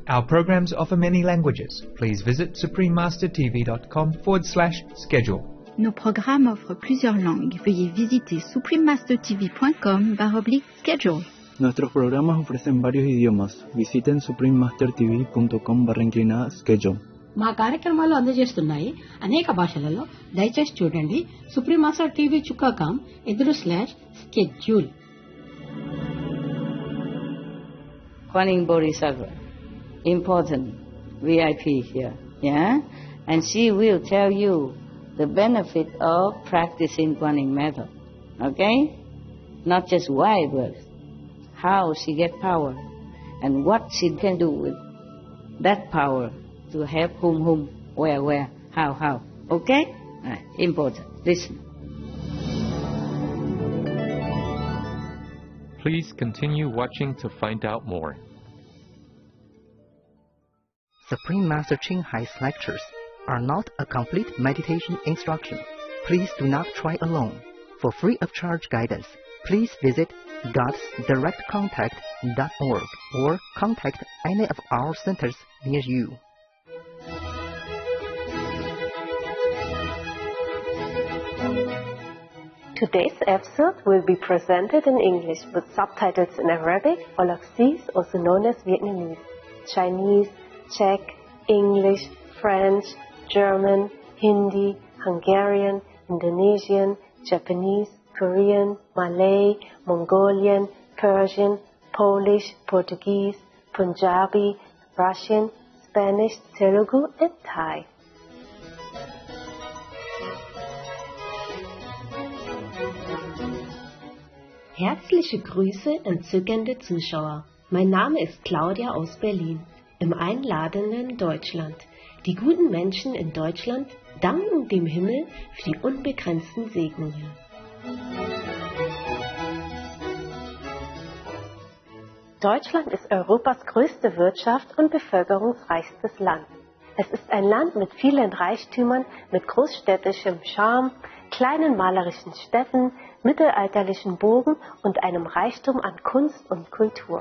Our programs offer many languages. Please visit suprememastertv.com/schedule. Nos programmes offrent plusieurs langues. Veuillez visiter suprememastertv.com/schedule. Nuestros programas ofrecen varios idiomas. Visiten suprememastertv.com/schedule. మా కార్యక్రమాలు అందజేస్తున్నాయి అనేక భాషలలో. దయచేసి చూడండి suprememastertv.com/schedule. Guanyin Bodhisattva, important VIP here, yeah? And she will tell you the benefit of practicing Guanyin method, okay? Not just why, but how she get power and what she can do with that power to help whom, where, how, okay? Important. Listen. Please continue watching to find out more. Supreme Master Ching Hai's lectures are not a complete meditation instruction. Please do not try alone. For free of charge guidance, please visit godsdirectcontact.org or contact any of our centers near you. Today's episode will be presented in English with subtitles in Arabic, Olaxese, also known as Vietnamese, Chinese, Czech, English, French, German, Hindi, Hungarian, Indonesian, Japanese, Korean, Malay, Mongolian, Persian, Polish, Portuguese, Punjabi, Russian, Spanish, Telugu, and Thai. Herzliche Grüße, entzückende Zuschauer. Mein Name ist Claudia aus Berlin, im einladenden Deutschland. Die guten Menschen in Deutschland danken dem Himmel für die unbegrenzten Segnungen. Deutschland ist Europas größte Wirtschaft und bevölkerungsreichstes Land. Es ist ein Land mit vielen Reichtümern, mit großstädtischem Charme, kleinen malerischen Städten, mittelalterlichen Burgen und einem Reichtum an Kunst und Kultur.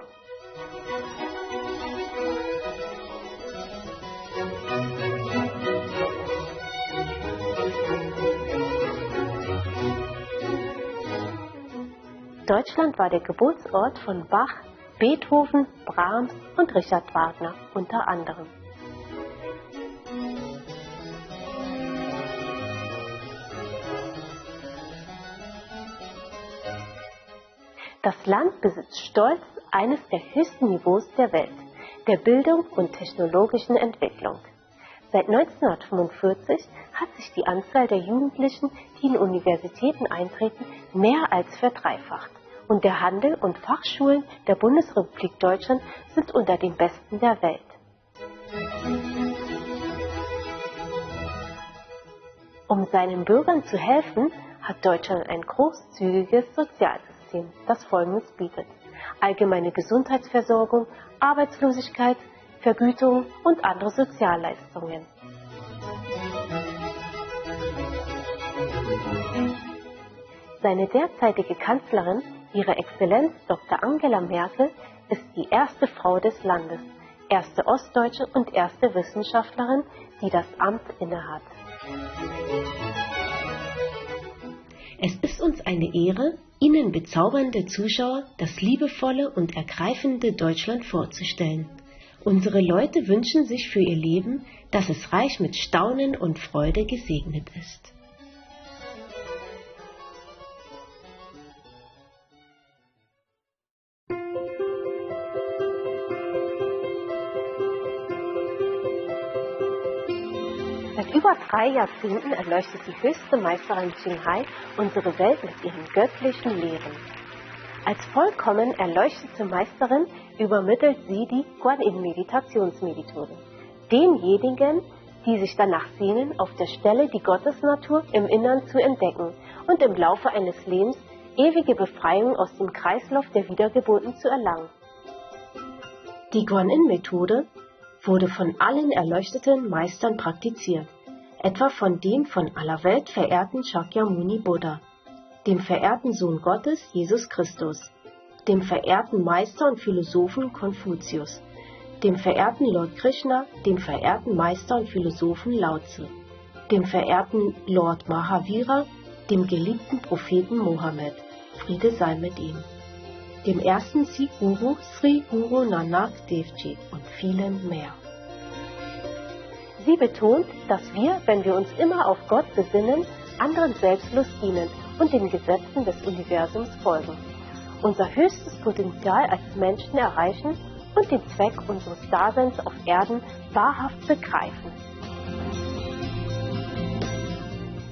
Deutschland war der Geburtsort von Bach, Beethoven, Brahms und Richard Wagner unter anderem. Das Land besitzt stolz eines der höchsten Niveaus der Welt, der Bildung und technologischen Entwicklung. Seit 1945 hat sich die Anzahl der Jugendlichen, die in Universitäten eintreten, mehr als verdreifacht. Und der Handel und Fachschulen der Bundesrepublik Deutschland sind unter den besten der Welt. Um seinen Bürgern zu helfen, hat Deutschland ein großzügiges Sozialsystem, das Folgendes bietet: allgemeine Gesundheitsversorgung, Arbeitslosigkeit, Vergütung und andere Sozialleistungen. Seine derzeitige Kanzlerin, Ihre Exzellenz Dr. Angela Merkel, ist die erste Frau des Landes, erste Ostdeutsche und erste Wissenschaftlerin, die das Amt innehat. Es ist uns eine Ehre, Ihnen bezaubernde Zuschauer das liebevolle und ergreifende Deutschland vorzustellen. Unsere Leute wünschen sich für ihr Leben, dass es reich mit Staunen und Freude gesegnet ist. Seit über 3 Jahrzehnten erleuchtet die höchste Meisterin Ching Hai unsere Welt mit ihren göttlichen Lehren. Als vollkommen erleuchtete Meisterin übermittelt sie die Guanyin-Meditationsmethode. Denjenigen, die sich danach sehnen, auf der Stelle die Gottesnatur im Innern zu entdecken und im Laufe eines Lebens ewige Befreiung aus dem Kreislauf der Wiedergeburten zu erlangen. Die Guanyin-Methode wurde von allen erleuchteten Meistern praktiziert, etwa von dem von aller Welt verehrten Shakyamuni Buddha, dem verehrten Sohn Gottes Jesus Christus, dem verehrten Meister und Philosophen Konfuzius, dem verehrten Lord Krishna, dem verehrten Meister und Philosophen Lao Tzu, dem verehrten Lord Mahavira, dem geliebten Propheten Mohammed, Friede sei mit ihm, dem ersten Sikh-Guru Sri Guru Nanak Dev Ji und vielen mehr. Sie betont, dass wir, wenn wir uns immer auf Gott besinnen, anderen selbstlos dienen und den Gesetzen des Universums folgen, unser höchstes Potenzial als Menschen erreichen und den Zweck unseres Daseins auf Erden wahrhaft begreifen.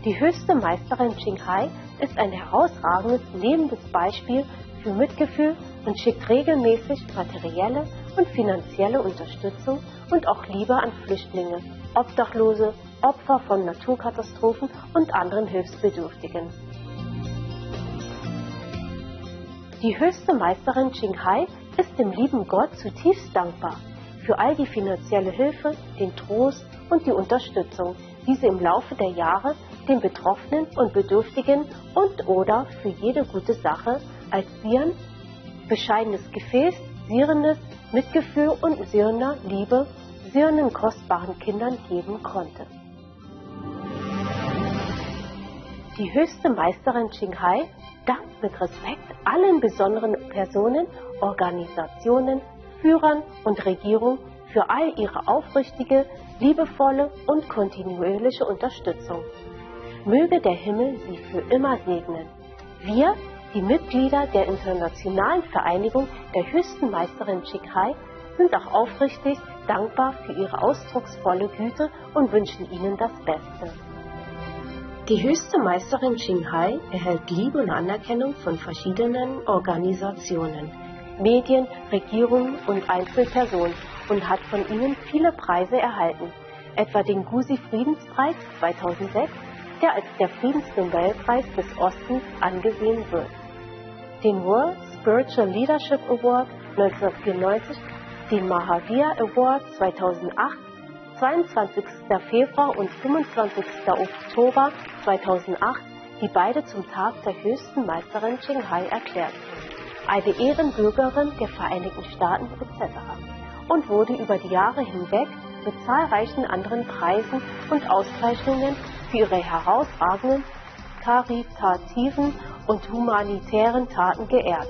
Die höchste Meisterin Qinghai ist ein herausragendes lebendes Beispiel für Mitgefühl und schickt regelmäßig materielle und finanzielle Unterstützung und auch Liebe an Flüchtlinge, Obdachlose, Opfer von Naturkatastrophen und anderen Hilfsbedürftigen. Die höchste Meisterin Qinghai ist dem lieben Gott zutiefst dankbar für all die finanzielle Hilfe, den Trost und die Unterstützung, die sie im Laufe der Jahre den Betroffenen und Bedürftigen und/oder für jede gute Sache als Sirn, bescheidenes Gefäß, sierendes Mitgefühl und sirner Liebe, sirnen kostbaren Kindern geben konnte. Die höchste Meisterin Qinghai dankt mit Respekt allen besonderen Personen, Organisationen, Führern und Regierung für all ihre aufrichtige, liebevolle und kontinuierliche Unterstützung. Möge der Himmel sie für immer segnen. Wir, die Mitglieder der Internationalen Vereinigung der höchsten Meisterin Qinghai, sind auch aufrichtig dankbar für ihre ausdrucksvolle Güte und wünschen ihnen das Beste. Die höchste Meisterin Qinghai erhält Liebe und Anerkennung von verschiedenen Organisationen, Medien, Regierungen und Einzelpersonen und hat von ihnen viele Preise erhalten, etwa den Gusi Friedenspreis 2006, der als der Friedensnobelpreis des Ostens angesehen wird, den World Spiritual Leadership Award 1994, den Mahavir Award 2008, 22. Februar und 25. Oktober 2008, die beide zum Tag der höchsten Meisterin Qinghai erklärt wurden, eine Ehrenbürgerin der Vereinigten Staaten etc. und wurde über die Jahre hinweg mit zahlreichen anderen Preisen und Auszeichnungen für ihre herausragenden, karitativen und humanitären Taten geehrt.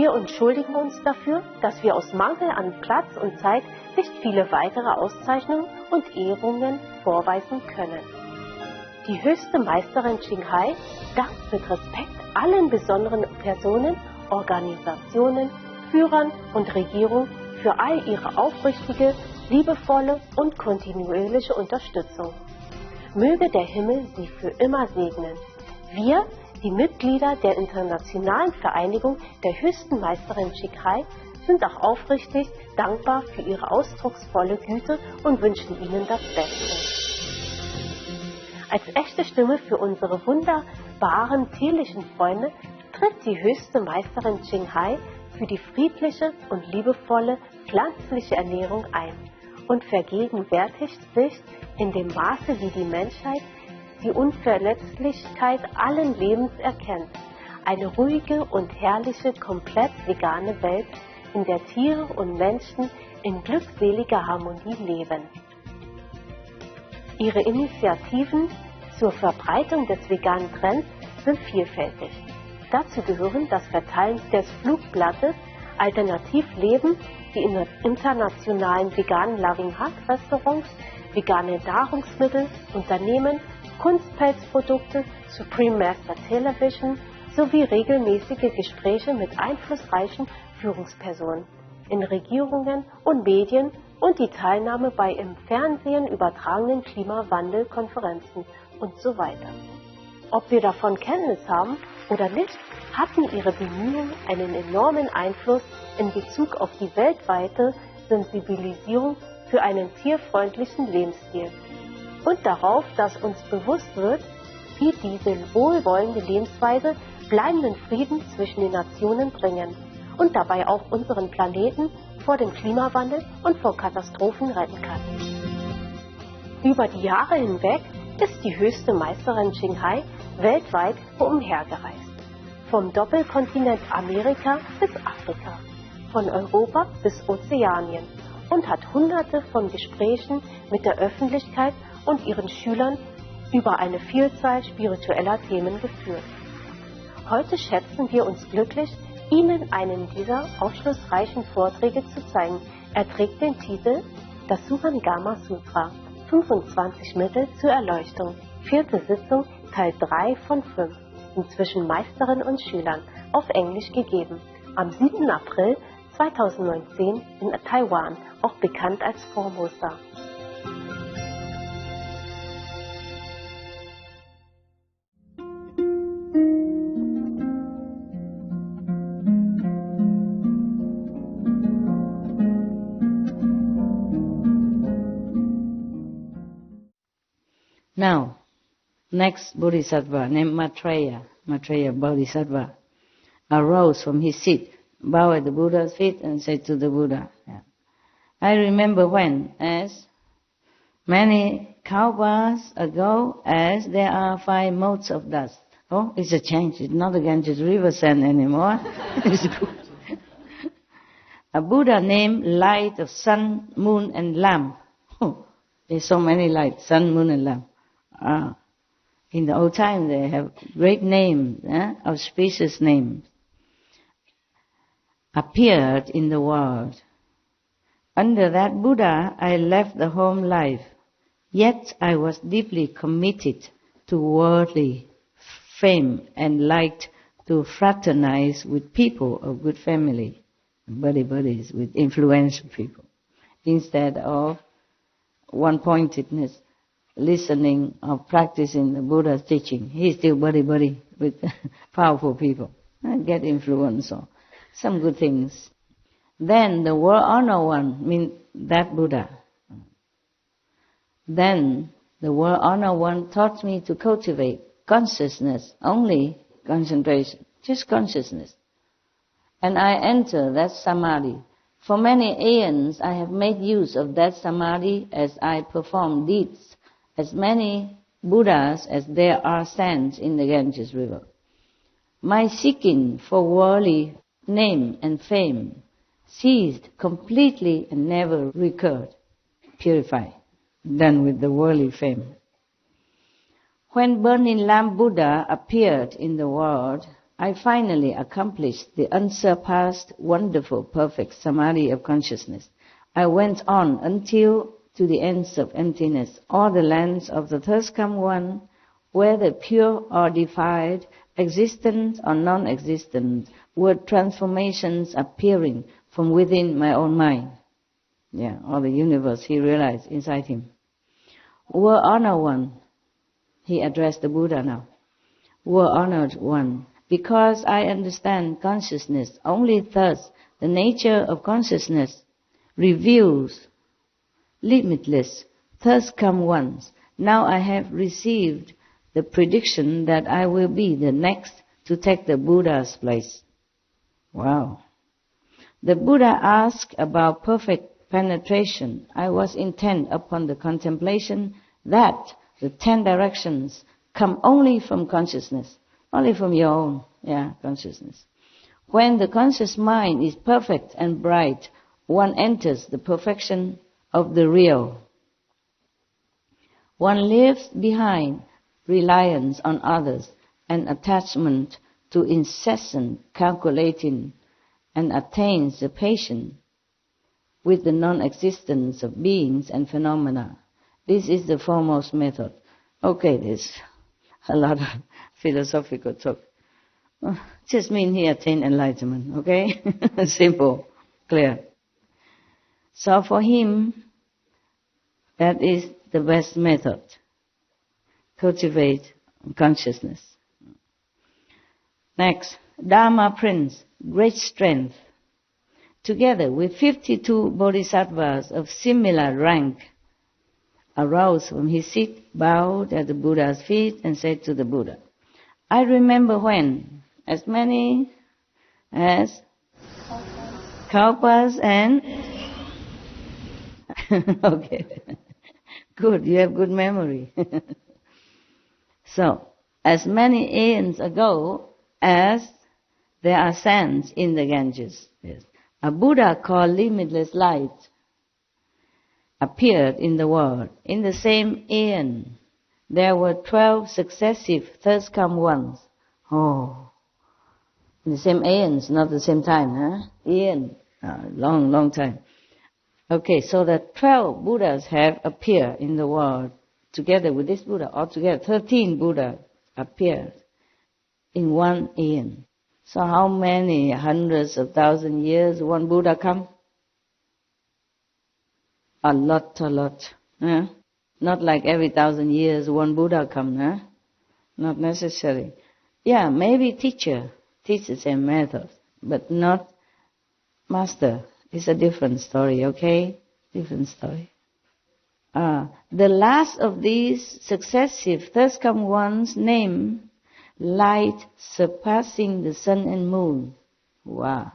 Wir entschuldigen uns dafür, dass wir aus Mangel an Platz und Zeit nicht viele weitere Auszeichnungen und Ehrungen vorweisen können. Die höchste Meisterin Qinghai dankt mit Respekt allen besonderen Personen, Organisationen, Führern und Regierungen für all ihre aufrichtige, liebevolle und kontinuierliche Unterstützung. Möge der Himmel sie für immer segnen. Wir, die Mitglieder der Internationalen Vereinigung der höchsten Meisterin Qinghai, sind auch aufrichtig dankbar für ihre ausdrucksvolle Güte und wünschen ihnen das Beste. Als echte Stimme für unsere wunderbaren tierlichen Freunde tritt die höchste Meisterin Qinghai für die friedliche und liebevolle pflanzliche Ernährung ein und vergegenwärtigt sich in dem Maße, wie die Menschheit die Unverletzlichkeit allen Lebens erkennt, eine ruhige und herrliche, komplett vegane Welt, in der Tiere und Menschen in glückseliger Harmonie leben. Ihre Initiativen zur Verbreitung des veganen Trends sind vielfältig. Dazu gehören das Verteilen des Flugblattes Alternativleben, die internationalen veganen Loving Heart Restaurants, vegane Nahrungsmittel, Unternehmen, Kunstpelzprodukte, Supreme Master Television sowie regelmäßige Gespräche mit einflussreichen Führungspersonen in Regierungen und Medien und die Teilnahme bei im Fernsehen übertragenen Klimawandelkonferenzen und so weiter. Ob wir davon Kenntnis haben oder nicht, hatten ihre Bemühungen einen enormen Einfluss in Bezug auf die weltweite Sensibilisierung für einen tierfreundlichen Lebensstil und darauf, dass uns bewusst wird, wie diese wohlwollende Lebensweise bleibenden Frieden zwischen den Nationen bringen und dabei auch unseren Planeten vor dem Klimawandel und vor Katastrophen retten kann. Über die Jahre hinweg ist die höchste Meisterin Qinghai weltweit umhergereist. Vom Doppelkontinent Amerika bis Afrika, von Europa bis Ozeanien und hat Hunderte von Gesprächen mit der Öffentlichkeit und ihren Schülern über eine Vielzahl spiritueller Themen geführt. Heute schätzen wir uns glücklich, Ihnen einen dieser aufschlussreichen Vorträge zu zeigen. Er trägt den Titel Das Shurangama Sutra, 25 Mittel zur Erleuchtung, 4. Sitzung, Teil 3 von 5, inzwischen Meisterin und Schülern, auf Englisch gegeben, am 7. April 2019 in Taiwan, auch bekannt als Formosa. Now, next Bodhisattva named Maitreya Bodhisattva, arose from his seat, bowed at the Buddha's feet and said to the Buddha, I remember when, as many kalpas ago, as there are 5 motes of dust. Oh, it's a change. It's not the Ganges river sand anymore. It's good. A Buddha named Light of Sun, Moon and Lamp. Oh, there's so many lights, sun, moon and lamp. In the old time they have great names, auspicious names, appeared in the world. Under that Buddha I left the home life, yet I was deeply committed to worldly fame and liked to fraternize with people of good family, buddies, with influential people, instead of one-pointedness, listening or practicing the Buddha's teaching. He's still buddy with powerful people. Get influence or some good things. Then the world honor one, means that Buddha. Then the world honor one taught me to cultivate consciousness, only concentration, just consciousness. And I enter that samadhi. For many aeons I have made use of that samadhi as I perform deeds, as many Buddhas as there are sands in the Ganges river. My seeking for worldly name and fame ceased completely and never recurred. Purified, done with the worldly fame. When Burning Lamp Buddha appeared in the world, I finally accomplished the unsurpassed, wonderful, perfect samadhi of consciousness. I went on until to the ends of emptiness, all the lands of the thirst come one, whether pure or defiled, existent or non-existent, were transformations appearing from within my own mind. Yeah, all the universe he realized inside him. Were honored one, he addressed the Buddha now. Were honored one, because I understand consciousness, only thus the nature of consciousness reveals limitless, thus come ones. Now I have received the prediction that I will be the next to take the Buddha's place. Wow. The Buddha asked about perfect penetration. I was intent upon the contemplation that the 10 directions come only from consciousness, only from your own consciousness. When the conscious mind is perfect and bright, one enters the perfection of the real. One leaves behind reliance on others and attachment to incessant calculating and attains the patience with the non-existence of beings and phenomena. This is the foremost method. Okay, there's a lot of philosophical talk. Just mean he attained enlightenment, okay? Simple, clear. So for him, that is the best method. Cultivate consciousness. Next, Dharma Prince, great strength. Together with 52 bodhisattvas of similar rank, arose from his seat, bowed at the Buddha's feet, and said to the Buddha, I remember when as many as kalpas and okay, good, you have good memory. So, as many aeons ago as there are sands in the Ganges, yes, a Buddha called Limitless Light appeared in the world. In the same aeon, there were 12 successive thirst come ones. Oh, in the same aeons, not the same time, huh? Aeon, long time. Okay, so that 12 Buddhas have appeared in the world together with this Buddha. Altogether, 13 Buddhas appeared in one aeon. So how many hundreds of thousand years one Buddha come? A lot. Huh? Not like every 1,000 years one Buddha come, huh? Not necessary. Yeah, maybe teacher teaches a method, but not master. It's a different story, okay? Different story. The last of these successive thirst come ones name light surpassing the sun and moon. Wow.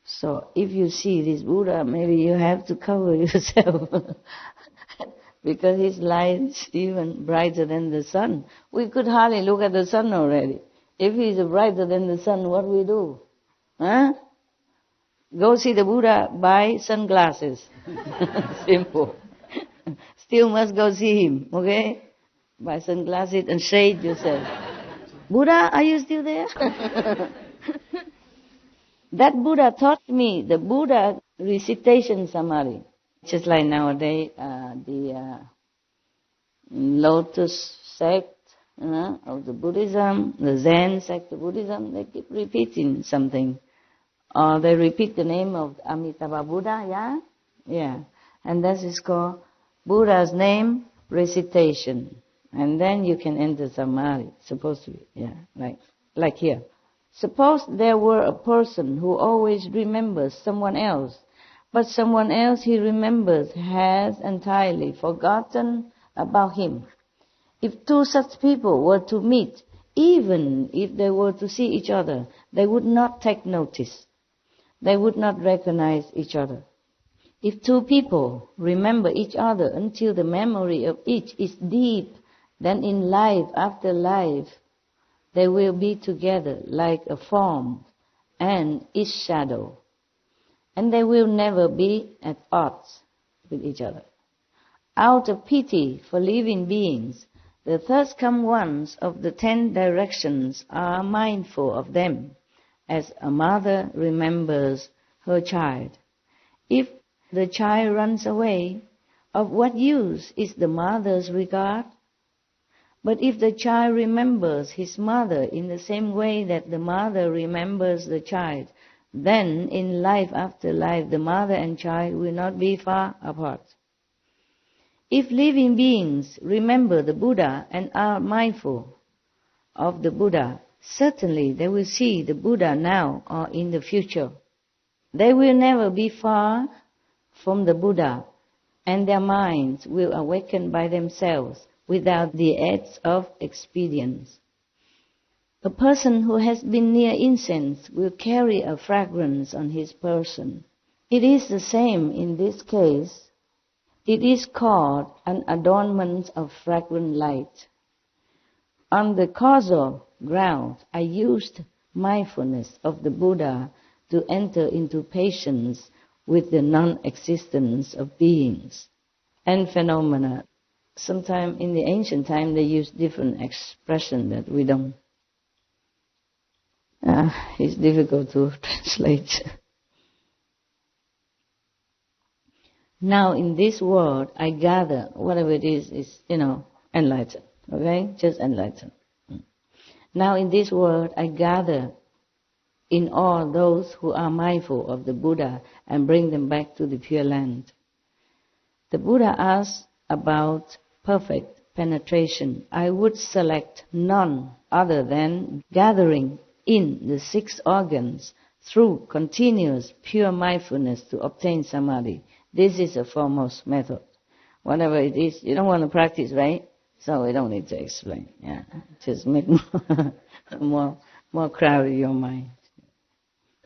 So if you see this Buddha, maybe you have to cover yourself because his light is even brighter than the sun. We could hardly look at the sun already. If he's brighter than the sun, what we do? Huh? Go see the Buddha, buy sunglasses. Simple. Still must go see him, okay? Buy sunglasses and shade yourself. Buddha, are you still there? That Buddha taught me the Buddha recitation samadhi. Just like nowadays, the Lotus sect of the Buddhism, the Zen sect of Buddhism, they keep repeating something. Or they repeat the name of Amitabha Buddha, yeah? Yeah. And that is called Buddha's name recitation. And then you can enter samadhi, supposed to be, yeah, like here. Suppose there were a person who always remembers someone else, but someone else he remembers has entirely forgotten about him. If two such people were to meet, even if they were to see each other, they would not take notice. They would not recognize each other. If two people remember each other until the memory of each is deep, then in life after life, they will be together like a form and its shadow. And they will never be at odds with each other. Out of pity for living beings, The thirsty ones of the 10 directions are mindful of them, as a mother remembers her child. If the child runs away, of what use is the mother's regard? But if the child remembers his mother in the same way that the mother remembers the child, then in life after life the mother and child will not be far apart. If living beings remember the Buddha and are mindful of the Buddha, certainly they will see the Buddha now or in the future. They will never be far from the Buddha, and their minds will awaken by themselves without the aids of experience. A person who has been near incense will carry a fragrance on his person. It is the same in this case. It is called an adornment of fragrant light. On the causal ground, I used mindfulness of the Buddha to enter into patience with the non-existence of beings and phenomena. Sometimes in the ancient time they used different expression that we don't. It's difficult to translate. Now in this world I gather, whatever it is, enlightened. Okay? Just enlightened. Now in this world I gather in all those who are mindful of the Buddha and bring them back to the Pure Land. The Buddha asked about perfect penetration. I would select none other than gathering in the 6 organs through continuous pure mindfulness to obtain samadhi. This is a foremost method. Whatever it is, you don't want to practice, right? So we don't need to explain. Yeah, just make more crowded your mind.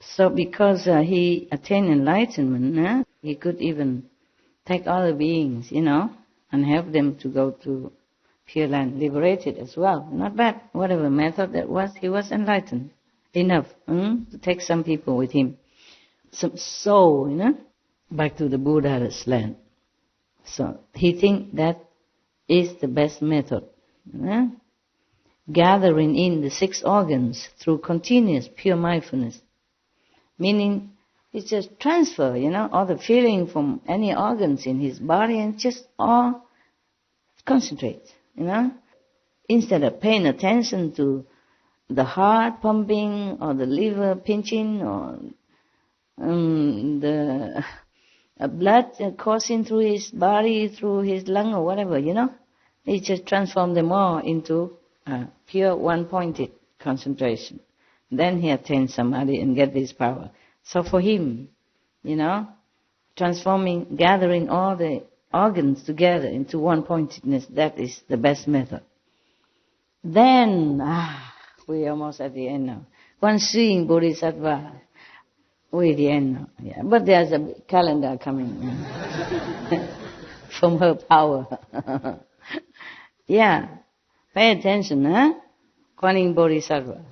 So because he attained enlightenment, he could even take other beings, and help them to go to Pure Land, liberated as well. Not bad. Whatever method that was, he was enlightened enough to take some people with him, some soul, back to the Buddha's land. So he think that is the best method. Gathering in the 6 organs through continuous pure mindfulness. Meaning, it's just transfer, all the feeling from any organs in his body and just all concentrate, Instead of paying attention to the heart pumping or the liver pinching or the blood coursing through his body, through his lung or whatever, he just transformed them all into pure one-pointed concentration. Then he attains samadhi and get this power. So for him, transforming, gathering all the organs together into one-pointedness, that is the best method. Then, we're almost at the end now. One seeing Bodhisattva, we're at the end now. Yeah. But there's a calendar coming from her power. Yeah, pay attention, Kuan Bodhisattva,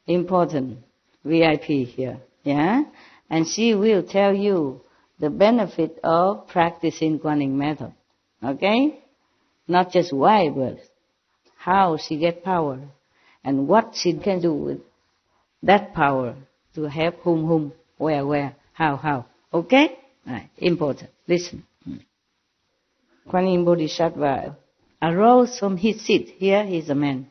important VIP here. Yeah, and she will tell you the benefit of practicing Kuan method. Okay, not just why, but how she get power and what she can do with that power to help whom, where, how. Okay, right. Important. Listen. Kuan Bodhisattva arose from his seat. Here he's a man.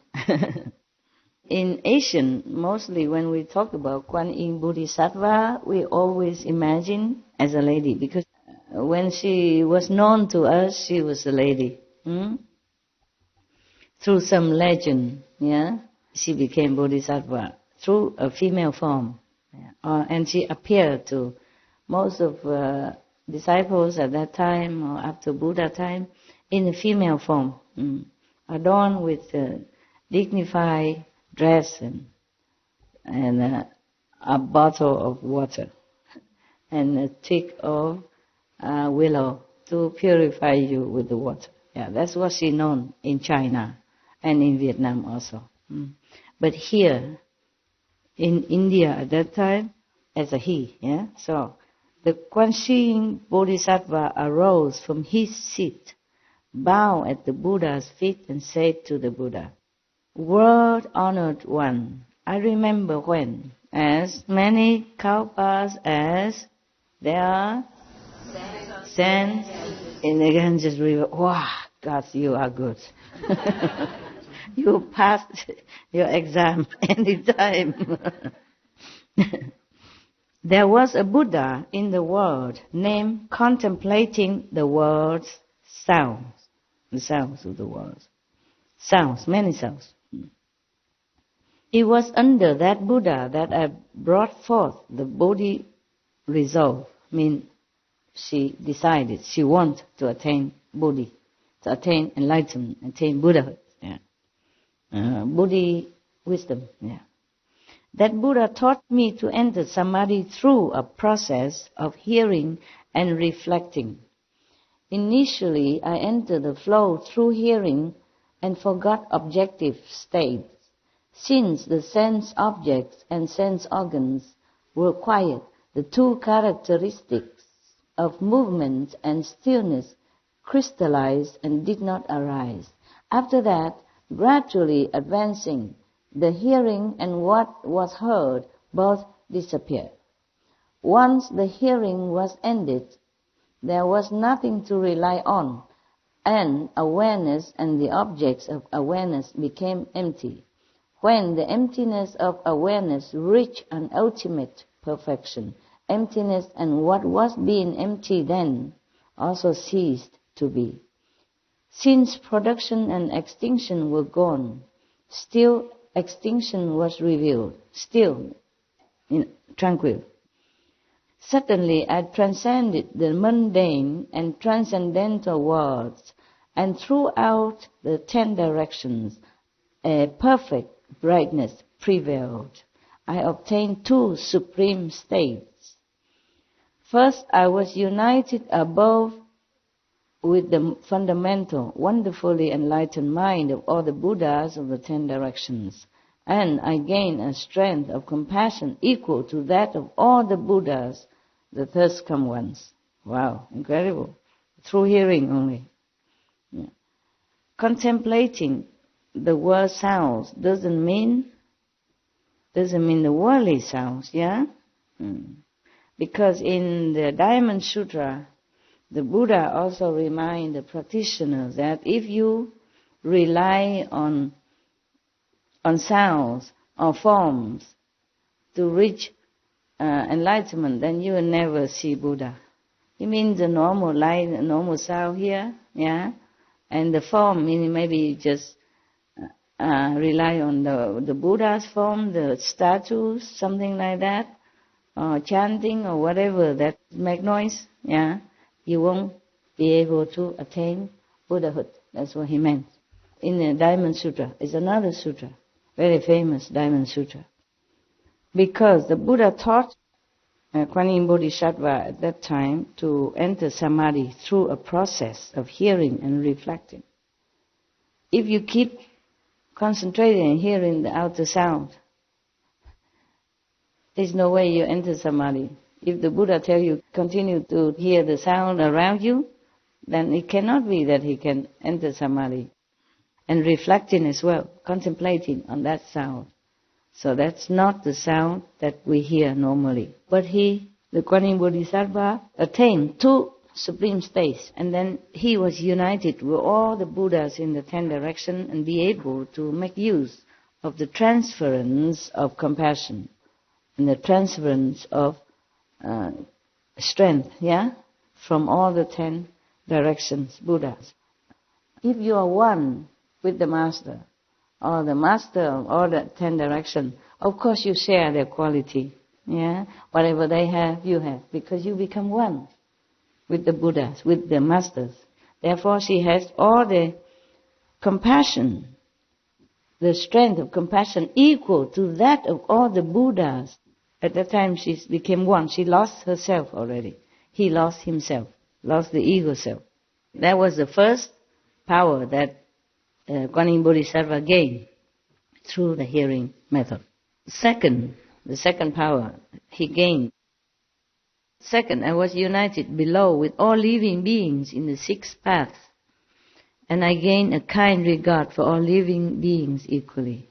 In Asian, mostly when we talk about Kuan Bodhisattva, we always imagine as a lady, because when she was known to us, she was a lady. Through some legend, she became Bodhisattva through a female form. And she appeared to most of disciples at that time or after Buddha time in a female form, adorned with dignified dress and a bottle of water and a stick of willow to purify you with the water. Yeah, that's what she known in China and in Vietnam also. But here in India at that time as a he. So the Kuan Bodhisattva arose from his seat, bowed at the Buddha's feet and said to the Buddha, "World honored one, I remember when, as many kalpas as there are sands in the Ganges River." Wow, God, you are good. You passed your exam anytime. There was a Buddha in the world named contemplating the world's sounds, the sounds of the world. Sounds, many sounds. It was under that Buddha that I brought forth the Bodhi resolve. She decided she wanted to attain Bodhi, to attain enlightenment, attain Buddhahood. Bodhi wisdom. That Buddha taught me to enter Samadhi through a process of hearing and reflecting. Initially, I entered the flow through hearing and forgot objective states. Since the sense objects and sense organs were quiet, the two characteristics of movement and stillness crystallized and did not arise. After that, gradually advancing, the hearing and what was heard both disappeared. Once the hearing was ended, there was nothing to rely on, and awareness and the objects of awareness became empty. When the emptiness of awareness reached an ultimate perfection, emptiness and what was being empty then also ceased to be. Since production and extinction were gone, still extinction was revealed, still tranquil. Suddenly I transcended the mundane and transcendental worlds, and throughout the 10 directions a perfect brightness prevailed. I obtained 2 supreme states. First, I was united above with the fundamental, wonderfully enlightened mind of all the Buddhas of the 10 directions, and I gained a strength of compassion equal to that of all the Buddhas, the first come ones. Wow, incredible. Through hearing only. Contemplating the world sounds doesn't mean the worldly sounds, Because in the Diamond Sutra, the Buddha also reminds the practitioners that if you rely on sounds or forms to reach enlightenment, then you will never see Buddha. It means the normal light, the normal sound here, and the form, meaning maybe you just rely on the Buddha's form, the statues, something like that, or chanting or whatever that make noise, you won't be able to attain Buddhahood. That's what he meant. In the Diamond Sutra, it's another sutra, very famous Diamond Sutra. Because the Buddha taught Kuan Yin Bodhisattva at that time to enter Samadhi through a process of hearing and reflecting. If you keep concentrating and hearing the outer sound, there's no way you enter Samadhi. If the Buddha tells you continue to hear the sound around you, then it cannot be that he can enter Samadhi. And reflecting as well, contemplating on that sound. So that's not the sound that we hear normally. But the Kuan Yin Bodhisattva, attained 2 supreme states, and then he was united with all the Buddhas in the 10 directions and be able to make use of the transference of compassion and the transference of strength, from all the 10 directions, Buddhas. If you are one with the Master, or the Master of all the 10 directions, of course you share their quality, Whatever they have, you have, because you become one with the Buddhas, with the Masters. Therefore she has all the compassion, the strength of compassion equal to that of all the Buddhas. At that time she became one. She lost herself already. He lost himself, lost the ego self. That was the first power that Kuan Yin Bodhisattva gained through the hearing method. The second power he gained. Second, I was united below with all living beings in the 6 paths. and I gain a kind regard for all living beings equally.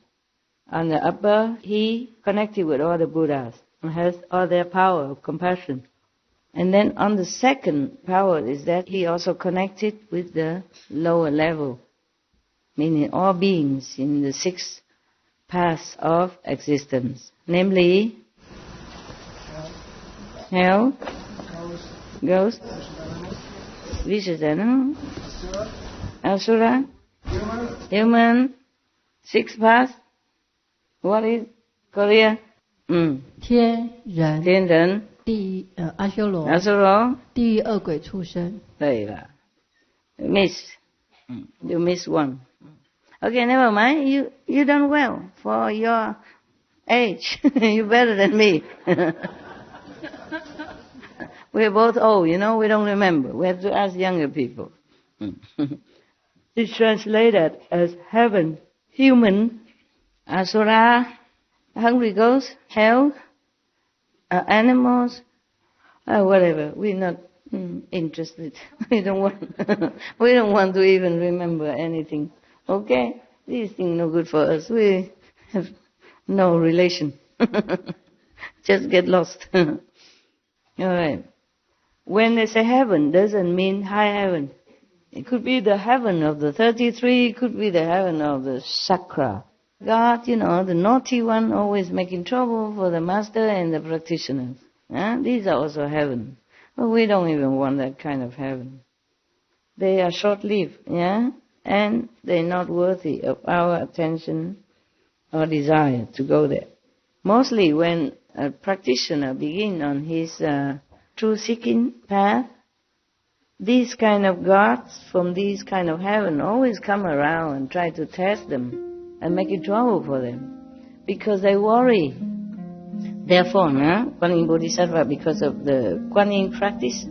On the upper, he connected with all the Buddhas and has all their power of compassion. And then on the second power is that he also connected with the lower level, meaning all beings in the 6 paths of existence, namely hell, ghost, vicious animal, asura, human, 6 paths. What is Korea? 天人、天人、阿修罗、地狱恶鬼畜生。对了 You miss one. Okay, never mind. You done well for your age. You're better than me. We're both old, we don't remember. We have to ask younger people. It's translated as heaven, human, asura, hungry ghosts, hell, animals, whatever. We're not interested. We don't want to even remember anything. Okay? These things no good for us. We have no relation. Just get lost. All right. When they say heaven, doesn't mean high heaven. It could be the heaven of the 33, it could be the heaven of the Sakra. God, the naughty one, always making trouble for the master and the practitioners. These are also heaven. But we don't even want that kind of heaven. They are short-lived, and they're not worthy of our attention or desire to go there. Mostly when a practitioner begins on his truth-seeking path, these kind of gods from these kind of heaven always come around and try to test them and make it trouble for them, because they worry. Therefore, Kuan Yin Bodhisattva, because of the Kuan Yin practice,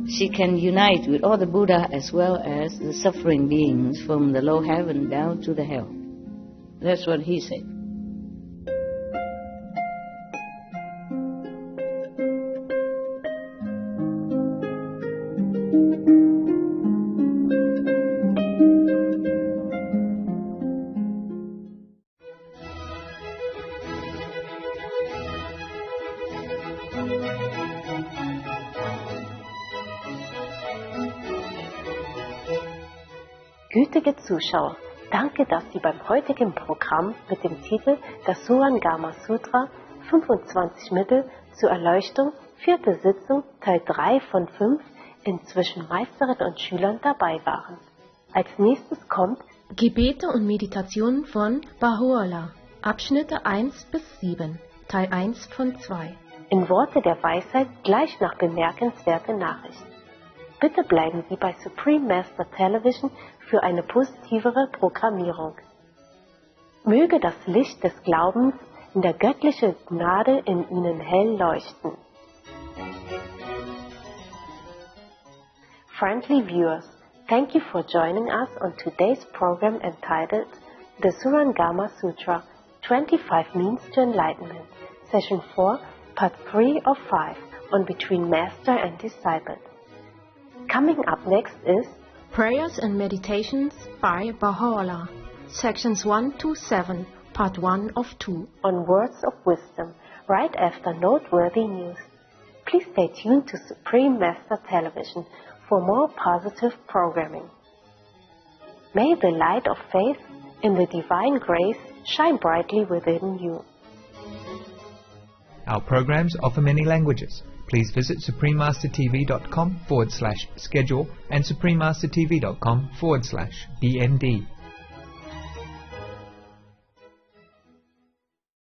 she can unite with all the Buddha as well as the suffering beings from the low heaven down to the hell. That's what he said. Gütige Zuschauer, danke, dass Sie beim heutigen Programm mit dem Titel das Shurangama Sutra 25 Mittel zur Erleuchtung, 4. Sitzung, Teil 3 von 5, inzwischen Meisterin und Schülern dabei waren. Als nächstes kommt Gebete und Meditationen von Baha'u'llah, Abschnitte 1 bis 7, Teil 1 von 2. In Worte der Weisheit gleich nach bemerkenswerte Nachricht. Bitte bleiben Sie bei Supreme Master Television für eine positivere Programmierung. Möge das Licht des Glaubens in der göttlichen Gnade in Ihnen hell leuchten. Friendly viewers, thank you for joining us on today's program entitled The Shurangama Sutra, 25 Means to Enlightenment, Session 4, Part 3 of 5, on Between Master and Disciple. Coming up next is Prayers and Meditations by Baha'u'llah, Sections 1 to 7, Part 1 of 2, on Words of Wisdom, right after noteworthy news. Please stay tuned to Supreme Master Television for more positive programming. May the light of faith in the divine grace shine brightly within you. Our programs offer many languages. Please visit suprememastertv.com/schedule and suprememastertv.com/BMD.